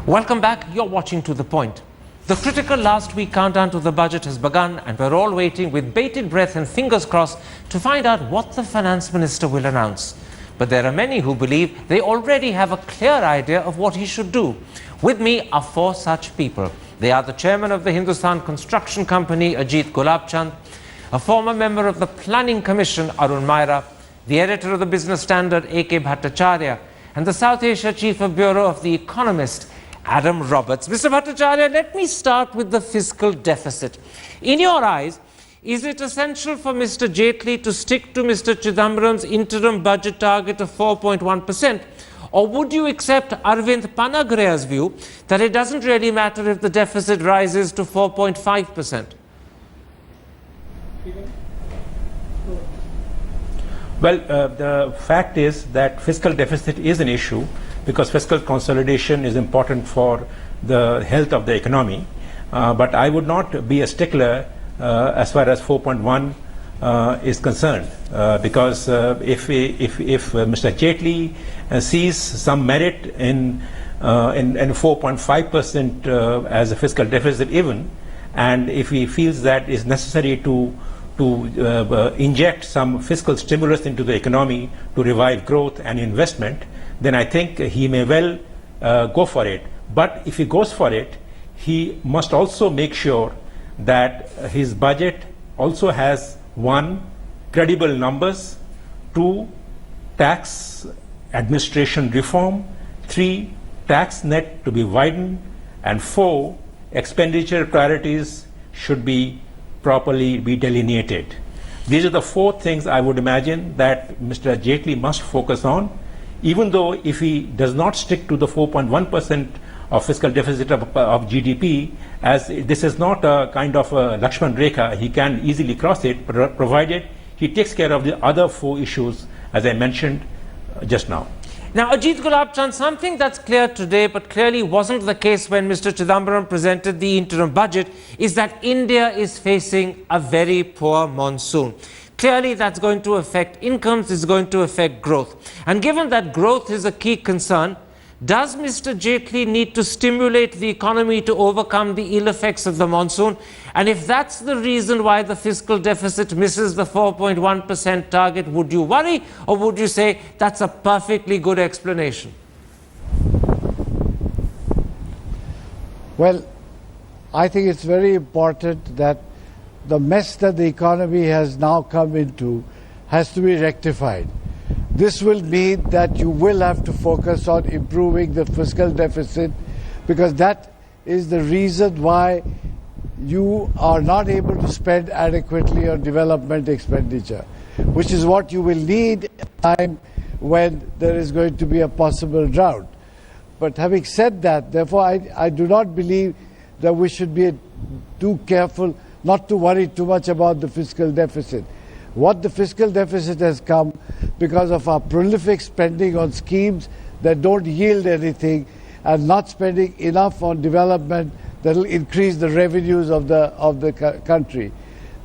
Welcome back. You're watching To The Point. The critical last week countdown to the budget has begun, and we're all waiting with bated breath and fingers crossed to find out what the finance minister will announce. But there are many who believe they already have a clear idea of what he should do. With me are four such people. They are the chairman of the Hindustan Construction Company, Ajit Gulabchand, a former member of the Planning Commission, Arun Jaitley, the editor of the Business Standard, A.K. Bhattacharya, and the South Asia Chief of Bureau of the Economist, Adam Roberts. Mr. Bhattacharya, let me start with the fiscal deficit. In your eyes, is it essential for Mr. Jaitley to stick to Mr. Chidambaram's interim budget target of 4.1%? Or would you accept Arvind Panagriya's view that it doesn't really matter if the deficit rises to 4.5%? Well, the fact is that fiscal deficit is an issue because fiscal consolidation is important for the health of the economy. But I would not be a stickler as far as 4.1 is concerned, because if Mr. Jaitley sees some merit in 4.5% as a fiscal deficit even, and if he feels that it's necessary to inject some fiscal stimulus into the economy to revive growth and investment, then I think he may well go for it. But if he goes for it, he must also make sure that his budget also has 1, credible numbers, 2, tax administration reform, 3, tax net to be widened, and 4, expenditure priorities should be properly be delineated. These are the 4 things I would imagine that Mr. Jaitley must focus on, even though if he does not stick to the 4.1% of fiscal deficit of GDP, as this is not a kind of a Lakshman Rekha, he can easily cross it, provided he takes care of the other 4 issues as I mentioned just now. Now, Ajit Gulabchand, something that's clear today but clearly wasn't the case when Mr. Chidambaram presented the interim budget is that India is facing a very poor monsoon. Clearly, that's going to affect incomes, it's going to affect growth. And given that growth is a key concern, does Mr. Jaitley need to stimulate the economy to overcome the ill effects of the monsoon? And if that's the reason why the fiscal deficit misses the 4.1% target, would you worry, or would you say that's a perfectly good explanation? Well, I think it's very important that the mess that the economy has now come into has to be rectified. This will mean that you will have to focus on improving the fiscal deficit, because that is the reason why you are not able to spend adequately on development expenditure, which is what you will need at a time when there is going to be a possible drought. But having said that, therefore, I do not believe that we should be too careful not to worry too much about the fiscal deficit. What the fiscal deficit has come because of our prolific spending on schemes that don't yield anything and not spending enough on development that will increase the revenues of the country.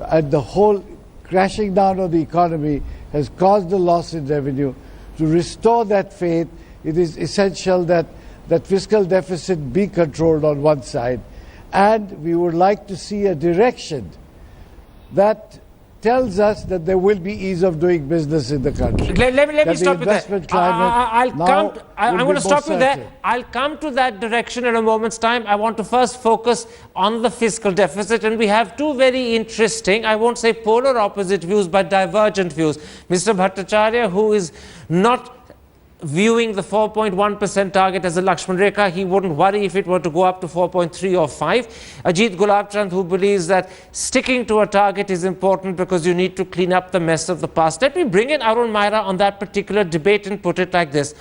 And the whole crashing down of the economy has caused the loss in revenue. To restore that faith, it is essential that fiscal deficit be controlled on one side, and we would like to see a direction that tells us that there will be ease of doing business in the country. Let me stop you there. I'm going to stop you there. I'll come to that direction in a moment's time. I want to first focus on the fiscal deficit, and we have 2 very interesting, I won't say polar opposite views, but divergent views. Mr. Bhattacharya, who is not viewing the 4.1% target as a Lakshman Rekha, he wouldn't worry if it were to go up to 4.3 or 5. Ajit Gulabchand, who believes that sticking to a target is important because you need to clean up the mess of the past. Let me bring in Arun Jaitley on that particular debate and put it like this.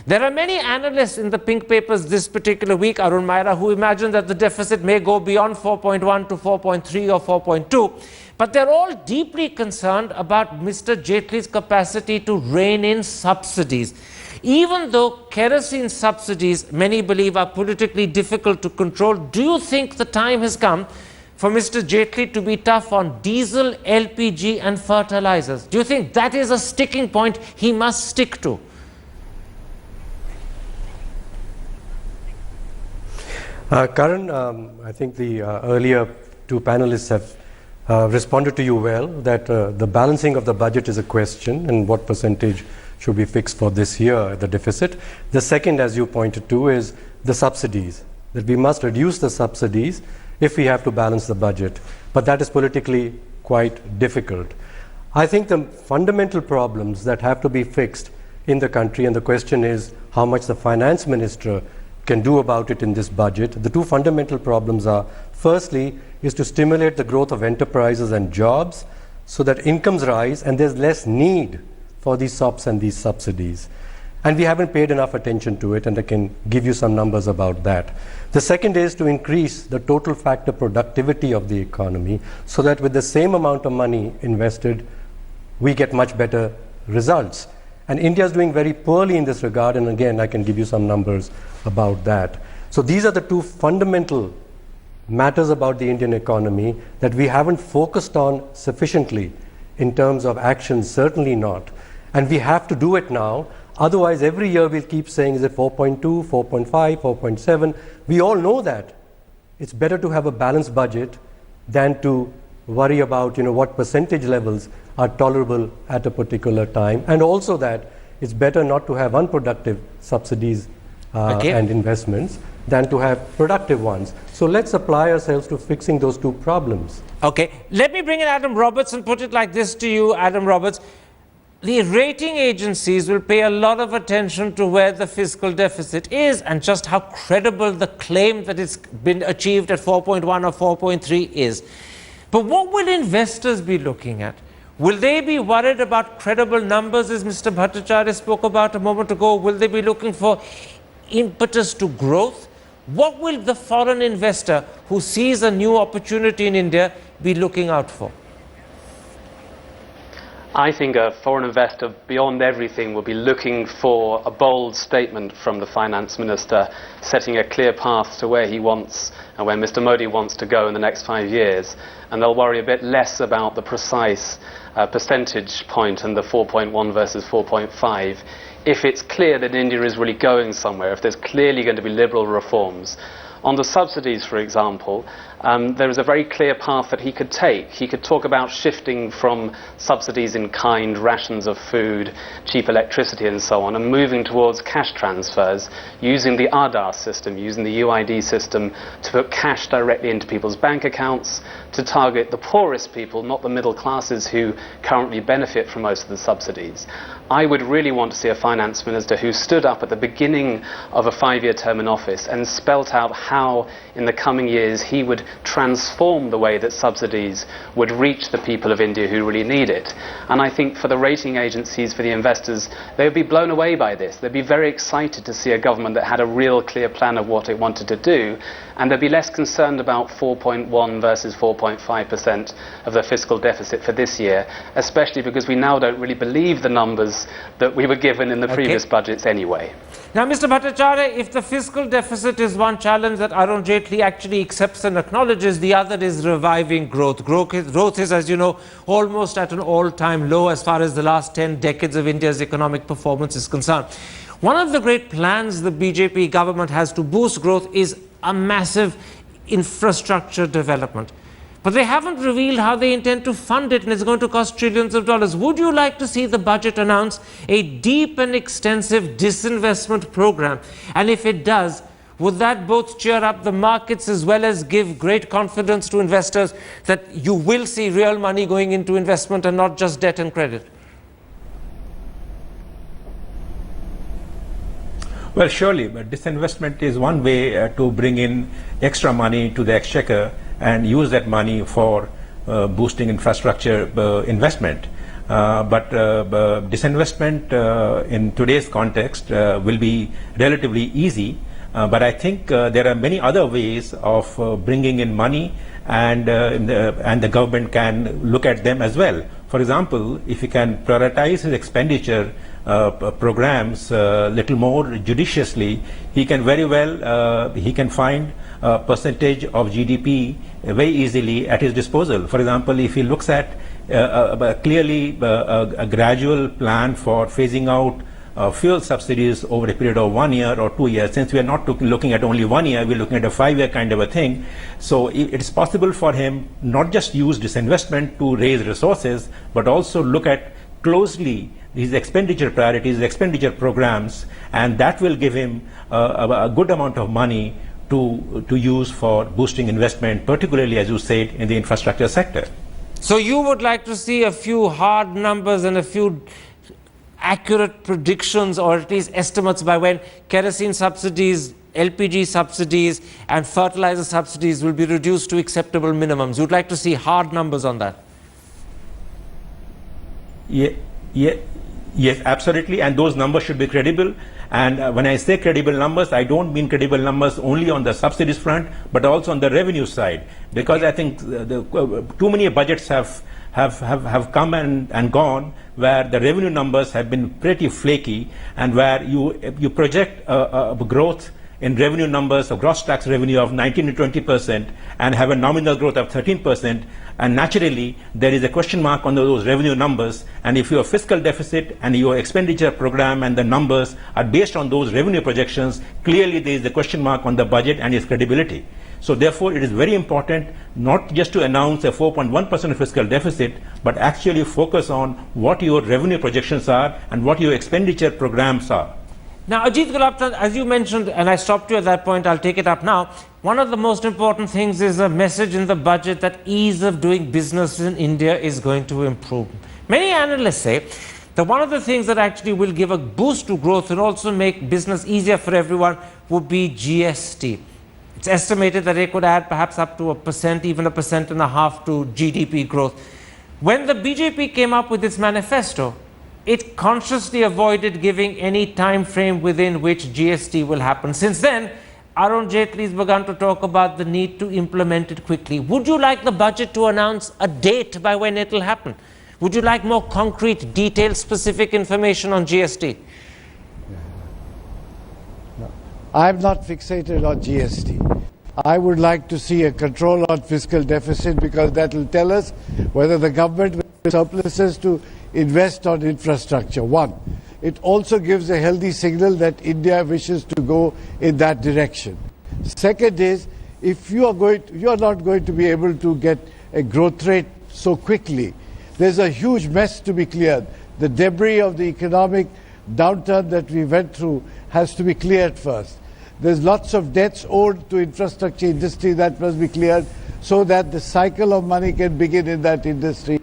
There are many analysts in the pink papers this particular week, Arun Jaitley, who imagine that the deficit may go beyond 4.1 to 4.3 or 4.2. But they're all deeply concerned about Mr. Jaitley's capacity to rein in subsidies. Even though kerosene subsidies, many believe, are politically difficult to control, do you think the time has come for Mr. Jaitley to be tough on diesel, LPG and fertilizers? Do you think that is a sticking point he must stick to? Karan, I think the earlier two panelists have responded to you well, that the balancing of the budget is a question and what percentage should be fixed for this year, the deficit. The second, as you pointed to, is the subsidies, that we must reduce the subsidies if we have to balance the budget. But that is politically quite difficult. I think the fundamental problems that have to be fixed in the country, and the question is how much the finance minister can do about it in this budget. The two fundamental problems are, firstly, is to stimulate the growth of enterprises and jobs so that incomes rise and there's less need for these SOPs and these subsidies. And we haven't paid enough attention to it, and I can give you some numbers about that. The second is to increase the total factor productivity of the economy so that with the same amount of money invested, we get much better results. And India is doing very poorly in this regard, and again, I can give you some numbers about that. So these are the two fundamental matters about the Indian economy that we haven't focused on sufficiently in terms of action, certainly not. And we have to do it now. Otherwise, every year we'll keep saying, is it 4.2, 4.5, 4.7? We all know that. It's better to have a balanced budget than to worry about what percentage levels are tolerable at a particular time, and also that it's better not to have unproductive subsidies and investments than to have productive ones. So let's apply ourselves to fixing those two problems. Okay, let me bring in Adam Roberts and put it like this to you, Adam Roberts. The rating agencies will pay a lot of attention to where the fiscal deficit is and just how credible the claim that it's been achieved at 4.1 or 4.3 is. But what will investors be looking at? Will they be worried about credible numbers, as Mr. Bhattacharya spoke about a moment ago? Will they be looking for impetus to growth? What will the foreign investor who sees a new opportunity in India be looking out for? I think a foreign investor, beyond everything, will be looking for a bold statement from the finance minister, setting a clear path to where he wants and where Mr. Modi wants to go in the next 5 years. And they'll worry a bit less about the precise percentage point and the 4.1 versus 4.5. If it's clear that India is really going somewhere, if there's clearly going to be liberal reforms. On the subsidies, for example, there is a very clear path that he could take. He could talk about shifting from subsidies in kind, rations of food, cheap electricity and so on, and moving towards cash transfers, using the Aadhaar system, using the UID system to put cash directly into people's bank accounts, to target the poorest people, not the middle classes who currently benefit from most of the subsidies. I would really want to see a finance minister who stood up at the beginning of a 5-year term in office and spelt out how in the coming years he would transform the way that subsidies would reach the people of India who really need it. And I think for the rating agencies, for the investors, they would be blown away by this. They'd be very excited to see a government that had a real clear plan of what it wanted to do, and they'd be less concerned about 4.1 versus 4.5% of the fiscal deficit for this year, especially because we now don't really believe the numbers that we were given in the previous budgets anyway. Now, Mr. Bhattacharya, if the fiscal deficit is one challenge that Arun Jaitley actually accepts and acknowledges, the other is reviving growth. Growth is, as you know, almost at an all-time low as far as the last 10 decades of India's economic performance is concerned. One of the great plans the BJP government has to boost growth is a massive infrastructure development. But they haven't revealed how they intend to fund it, and it's going to cost trillions of dollars. Would you like to see the budget announce a deep and extensive disinvestment program? And if it does, would that both cheer up the markets as well as give great confidence to investors that you will see real money going into investment and not just debt and credit? Well, surely, but disinvestment is one way to bring in extra money to the exchequer and use that money for boosting infrastructure investment. But disinvestment in today's context will be relatively easy. But I think there are many other ways of bringing in money, and the government can look at them as well. For example, if you can prioritize his expenditure programs a little more judiciously, he can very well he can find a percentage of GDP very easily at his disposal. For example, if he looks at clearly a gradual plan for phasing out fuel subsidies over a period of 1 year or 2 years. Since we are not looking at only 1 year, we're looking at a 5-year kind of a thing. So it's possible for him not just use disinvestment to raise resources, but also look at closely his expenditure priorities, expenditure programs, and that will give him a good amount of money to use for boosting investment, particularly, as you said, in the infrastructure sector. So you would like to see a few hard numbers and a few accurate predictions, or at least estimates, by when kerosene subsidies, LPG subsidies and fertilizer subsidies will be reduced to acceptable minimums. You'd like to see hard numbers on that? Yes, absolutely, and those numbers should be credible. And when I say credible numbers, I don't mean credible numbers only on the subsidies front, but also on the revenue side, because I think too many budgets have come and gone where the revenue numbers have been pretty flaky, and where you project a growth in revenue numbers of gross tax revenue of 19 to 20% and have a nominal growth of 13%, and naturally there is a question mark on those revenue numbers. And if your fiscal deficit and your expenditure program and the numbers are based on those revenue projections, clearly there is a question mark on the budget and its credibility. So therefore it is very important not just to announce a 4.1% fiscal deficit, but actually focus on what your revenue projections are and what your expenditure programs are. Now, Ajit Gulabchand, as you mentioned, and I stopped you at that point, I'll take it up now. One of the most important things is a message in the budget that ease of doing business in India is going to improve. Many analysts say that one of the things that actually will give a boost to growth and also make business easier for everyone would be GST. It's estimated that it could add perhaps up to 1%, even 1.5% to GDP growth. When the BJP came up with its manifesto, it consciously avoided giving any time frame within which GST will happen. Since then, Arun Jaitley has begun to talk about the need to implement it quickly. Would you like the budget to announce a date by when it will happen? Would you like more concrete, detailed, specific information on GST? No, I'm not fixated on GST. I would like to see a control on fiscal deficit, because that will tell us whether the government will have surpluses to invest on infrastructure. One, it also gives a healthy signal that India wishes to go in that direction. Second is, if you are not going to be able to get a growth rate so quickly, there's a huge mess to be cleared. The debris of the economic downturn that we went through has to be cleared first. There's lots of debts owed to infrastructure industry that must be cleared so that the cycle of money can begin in that industry.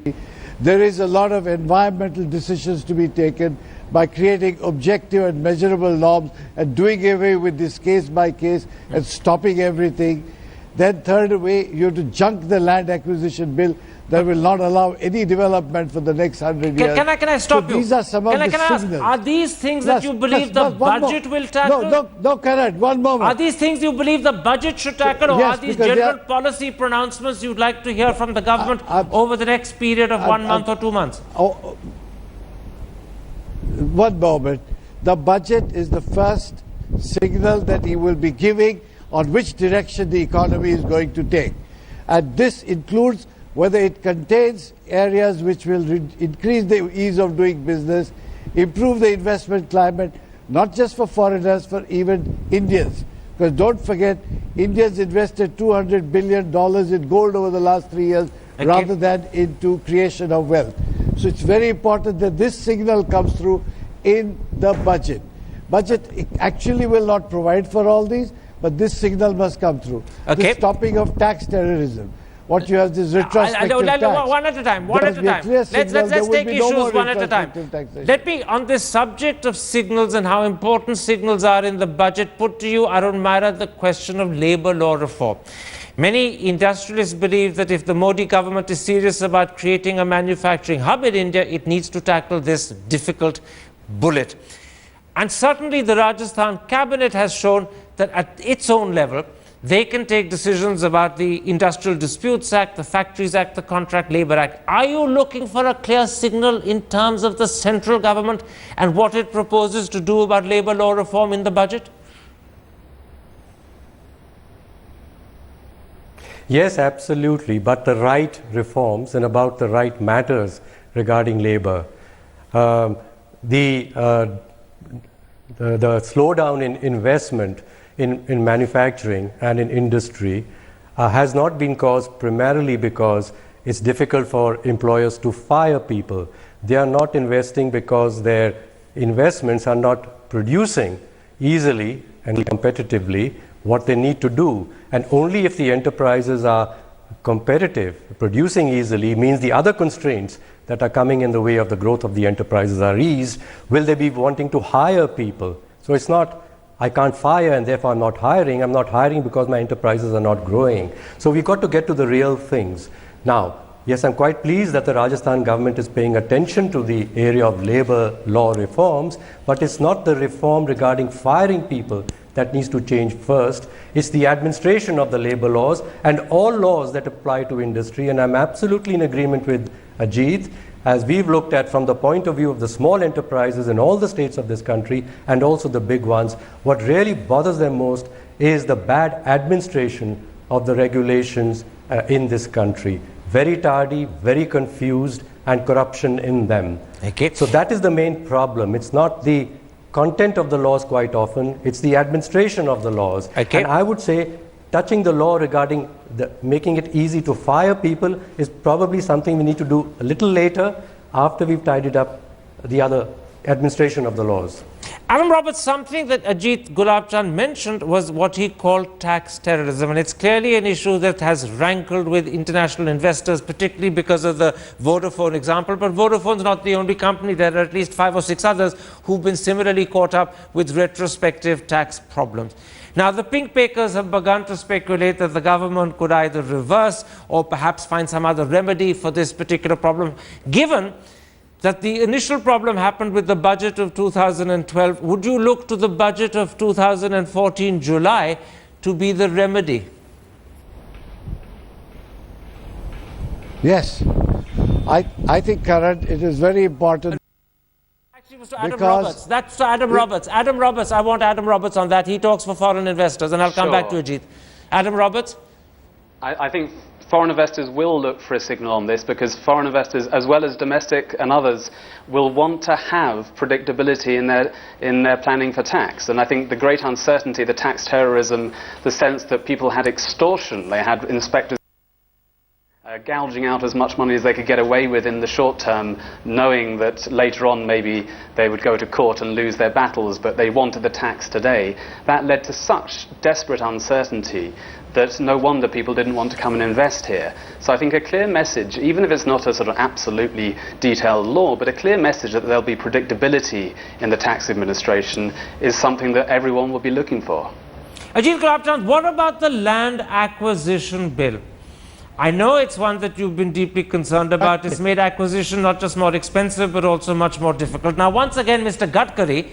There is a lot of environmental decisions to be taken by creating objective and measurable norms and doing away with this case by case and stopping everything. Then third way, you have to junk the land acquisition bill that will not allow any development for the next 100 years. Can I stop you? These are some of the signals. Are these things that you believe the budget will tackle? No, Karan, one moment. Are these things you believe the budget should tackle, or Yes, are these because general policy pronouncements you'd like to hear from the government over the next period of 1 month or 2 months? One moment. The budget is the first signal that he will be giving on which direction the economy is going to take. And this includes whether it contains areas which will increase the ease of doing business, improve the investment climate, not just for foreigners, for even Indians. Because don't forget, Indians invested $200 billion in gold over the last 3 years rather than into creation of wealth. So it's very important that this signal comes through in the budget. Budget actually will not provide for all these, but this signal must come through. The stopping of tax terrorism. What you have is retrospective tax. One at a time. Let's take issues one at a time. Let me, on this subject of signals and how important signals are in the budget, put to you, Arun Maira, the question of labour law reform. Many industrialists believe that if the Modi government is serious about creating a manufacturing hub in India, it needs to tackle this difficult bullet. And certainly the Rajasthan cabinet has shown that at its own level, they can take decisions about the Industrial Disputes Act, the Factories Act, the Contract Labour Act. Are you looking for a clear signal in terms of the central government and what it proposes to do about labour law reform in the budget? Yes, absolutely, but the right reforms and about the right matters regarding labour. The the slowdown in investment in manufacturing and in industry has not been caused primarily because it's difficult for employers to fire people. They are not investing because their investments are not producing easily and competitively what they need to do. And only if the enterprises are competitive, producing easily, means the other constraints that are coming in the way of the growth of the enterprises are eased, will they be wanting to hire people. So it's not, I can't fire and therefore I'm not hiring. I'm not hiring because my enterprises are not growing. So we've got to get to the real things. Now, yes, I'm quite pleased that the Rajasthan government is paying attention to the area of labor law reforms, but it's not the reform regarding firing people that needs to change first. It's the administration of the labor laws and all laws that apply to industry. And I'm absolutely in agreement with Ajit, as we've looked at from the point of view of the small enterprises in all the states of this country and also the big ones. What really bothers them most is the bad administration of the regulations in this country. Very tardy, very confused, and corruption in them. Okay. So that is the main problem. It's not the content of the laws quite often, it's the administration of the laws. Okay. And I would say touching the law regarding making it easy to fire people is probably something we need to do a little later after we've tidied up the other administration of the laws. Adam Roberts, something that Ajit Gulabchand mentioned was what he called tax terrorism, and it's clearly an issue that has rankled with international investors, particularly because of the Vodafone example. But Vodafone's not the only company. There are at least 5 or 6 others who've been similarly caught up with retrospective tax problems. Now, the pink pickers have begun to speculate that the government could either reverse or perhaps find some other remedy for this particular problem, given that the initial problem happened with the budget of 2012. Would you look to the budget of 2014 July to be the remedy? Yes. I think, Karan, it is very important. Actually, it was to Adam Roberts. That's to Adam Roberts. Adam Roberts, I want Adam Roberts on that. He talks for foreign investors, and I'll come back to Ajit. Adam Roberts? I think foreign investors will look for a signal on this, because foreign investors, as well as domestic and others, will want to have predictability in their planning for tax. And I think the great uncertainty, the tax terrorism, the sense that people had extortion, they had inspectors gouging out as much money as they could get away with in the short term, knowing that later on maybe they would go to court and lose their battles, but they wanted the tax today. That led to such desperate uncertainty that no wonder people didn't want to come and invest here. So I think a clear message, even if it's not a sort of absolutely detailed law, but a clear message that there'll be predictability in the tax administration is something that everyone will be looking for. Ajit Gulabchand, what about the land acquisition bill? I know it's one that you've been deeply concerned about. It's made acquisition not just more expensive, but also much more difficult. Now, once again, Mr. Gadkari,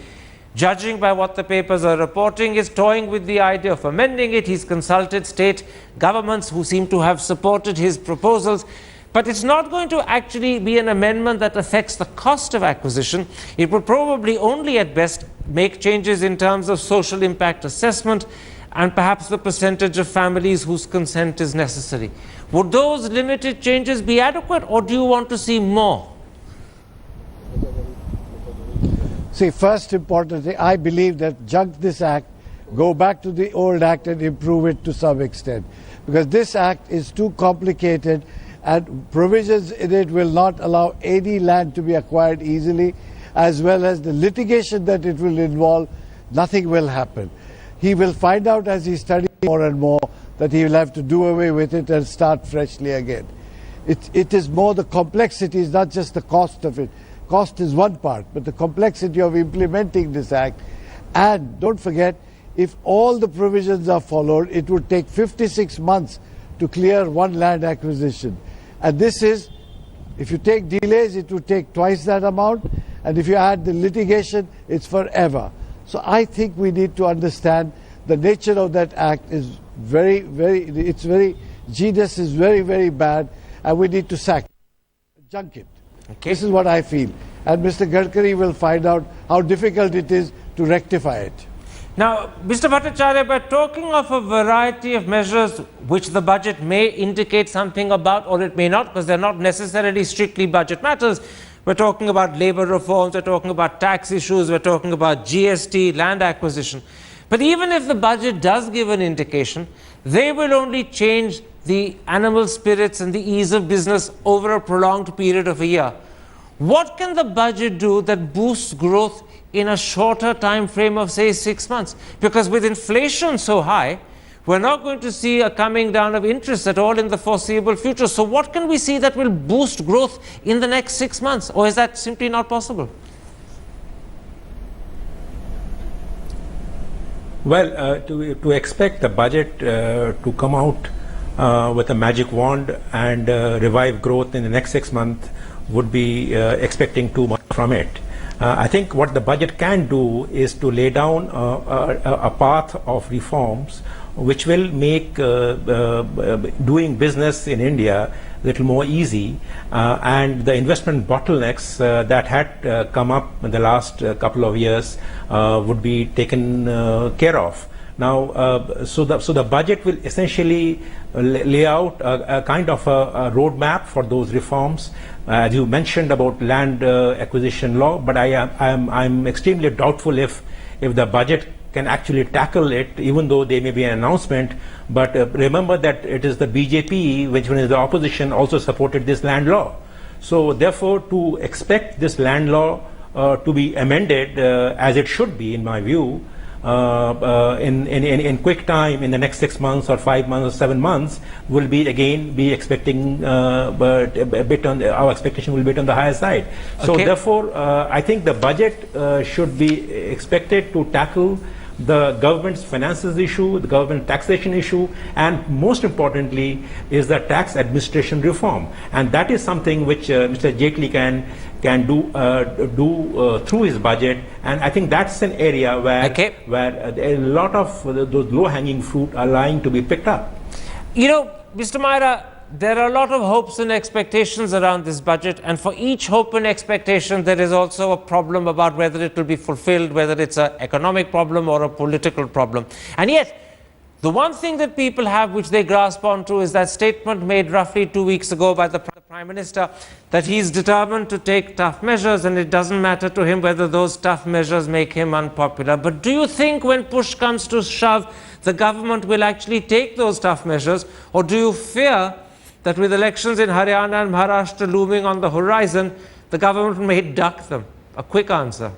judging by what the papers are reporting, is toying with the idea of amending it. He's consulted state governments who seem to have supported his proposals. But it's not going to actually be an amendment that affects the cost of acquisition. It will probably only at best make changes in terms of social impact assessment and perhaps the percentage of families whose consent is necessary. Would those limited changes be adequate, or do you want to see more? See, first important thing, I believe that junk this act, go back to the old act and improve it to some extent. Because this act is too complicated and provisions in it will not allow any land to be acquired easily, as well as the litigation that it will involve, nothing will happen. He will find out as he studies more and more that he will have to do away with it and start freshly again. It is more the complexity, is not just the cost of it. Cost is one part, but the complexity of implementing this act. And don't forget, if all the provisions are followed, it would take 56 months to clear one land acquisition. And this is, if you take delays, it would take twice that amount. And if you add the litigation, it's forever. So I think we need to understand the nature of that act is it's very, genius is very, very bad, and we need to sack it, junk it. Okay. This is what I feel. And Mr. Gadkari will find out how difficult it is to rectify it. Now, Mr. Bhattacharya, by talking of a variety of measures which the budget may indicate something about, or it may not, because they're not necessarily strictly budget matters, We're talking about labor reforms, we're talking about tax issues, we're talking about GST, land acquisition. But even if the budget does give an indication, they will only change the animal spirits and the ease of business over a prolonged period of a year. What can the budget do that boosts growth in a shorter time frame of, say, 6 months? Because with inflation so high, we're not going to see a coming down of interest at all in the foreseeable future. So what can we see that will boost growth in the next 6 months? Or is that simply not possible? Well, to expect the budget to come out with a magic wand and revive growth in the next 6 months would be expecting too much from it. I think what the budget can do is to lay down a path of reforms which will make doing business in India a little more easy, and the investment bottlenecks that had come up in the last couple of years would be taken care of. Now, so the budget will essentially lay out a kind of a roadmap for those reforms. As you mentioned about land acquisition law, but I'm extremely doubtful if the budget can actually tackle it, even though there may be an announcement. But remember that it is the BJP, which when is the opposition, also supported this land law. So therefore, to expect this land law to be amended as it should be, in my view, in quick time, in the next 6 months or 5 months or 7 months, will be expecting but a bit on our expectation will be on the higher side. So therefore, I think the budget should be expected to tackle the government's finances issue, the government taxation issue, and most importantly is the tax administration reform. And that is something which Mr. Jaitley can do through his budget. And I think that's an area where a lot of those low-hanging fruit are lying to be picked up. You know, Mr. Maira, there are a lot of hopes and expectations around this budget, and for each hope and expectation there is also a problem about whether it will be fulfilled, whether it's an economic problem or a political problem. And yet, the one thing that people have which they grasp onto is that statement made roughly 2 weeks ago by the Prime Minister that he's determined to take tough measures and it doesn't matter to him whether those tough measures make him unpopular. But do you think when push comes to shove, the government will actually take those tough measures, or do you fear that with elections in Haryana and Maharashtra looming on the horizon, the government may duck them? A quick answer.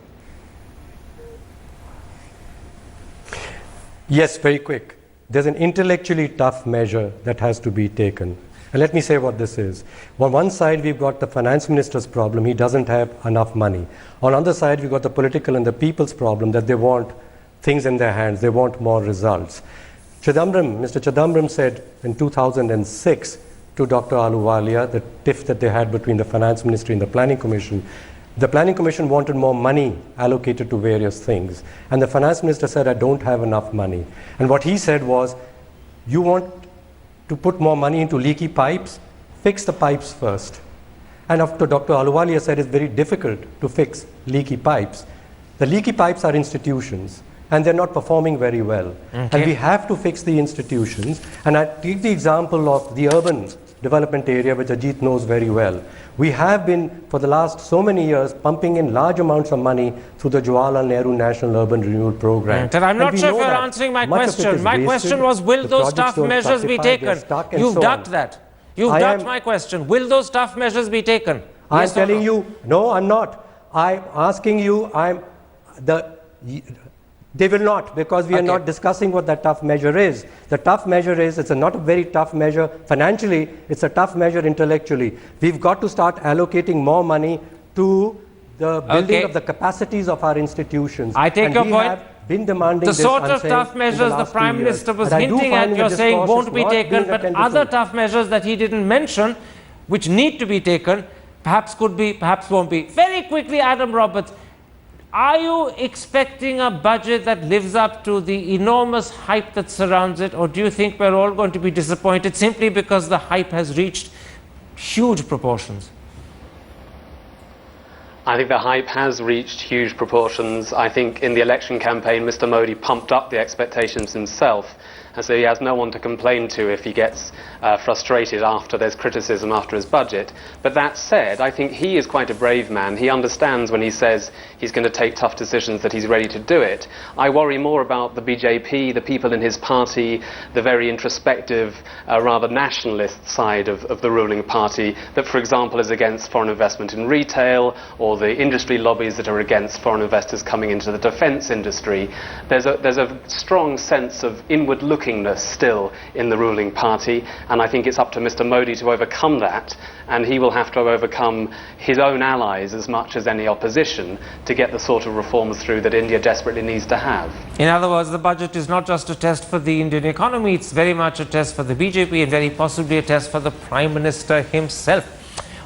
Yes, very quick. There's an intellectually tough measure that has to be taken. And let me say what this is. On one side, we've got the finance minister's problem. He doesn't have enough money. On the other side, we've got the political and the people's problem that they want things in their hands. They want more results. Mr. Chidambaram said in 2006, to Dr. Ahluwalia, the tiff that they had between the Finance Ministry and the Planning Commission. The Planning Commission wanted more money allocated to various things. And the Finance Minister said, I don't have enough money. And what he said was, you want to put more money into leaky pipes? Fix the pipes first. And after Dr. Ahluwalia said it's very difficult to fix leaky pipes. The leaky pipes are institutions, and they're not performing very well. And we have to fix the institutions. And I take the example of the urban development area, which Ajit knows very well. We have been, for the last so many years, pumping in large amounts of money through the Jawaharlal Nehru National Urban Renewal Program. And I'm not sure if you're answering my question. My question was, will those tough measures be taken? You've ducked that. You've ducked my question. Will those tough measures be taken? I'm telling you, no, I'm not. I'm asking you, they will not, because we are not discussing what that tough measure is. The tough measure is, it's not a very tough measure financially, it's a tough measure intellectually. We've got to start allocating more money to the building of the capacities of our institutions. I take your point. Been demanding the sort of tough measures the Prime Minister was hinting at, you're saying won't be taken, but other tough measures that he didn't mention, which need to be taken, perhaps could be, perhaps won't be. Very quickly, Adam Roberts, are you expecting a budget that lives up to the enormous hype that surrounds it, or do you think we're all going to be disappointed simply because the hype has reached huge proportions? I think the hype has reached huge proportions. I think in the election campaign, Mr. Modi pumped up the expectations himself. and so he has no one to complain to if he gets frustrated after there's criticism after his budget. But that said, I think he is quite a brave man. He understands when he says he's going to take tough decisions that he's ready to do it. I worry more about the BJP, the people in his party, the very introspective, rather nationalist side of the ruling party that, for example, is against foreign investment in retail, or the industry lobbies that are against foreign investors coming into the defence industry. There's a strong sense of inward-lookingness still in the ruling party, and I think it's up to Mr. Modi to overcome that, and he will have to overcome his own allies as much as any opposition to get the sort of reforms through that India desperately needs to have. In other words, the budget is not just a test for the Indian economy, it's very much a test for the BJP and very possibly a test for the Prime Minister himself.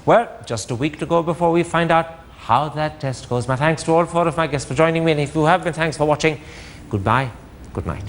Well, just a week to go before we find out how that test goes. My thanks to all four of my guests for joining me, and if you have been, thanks for watching. Goodbye, good night.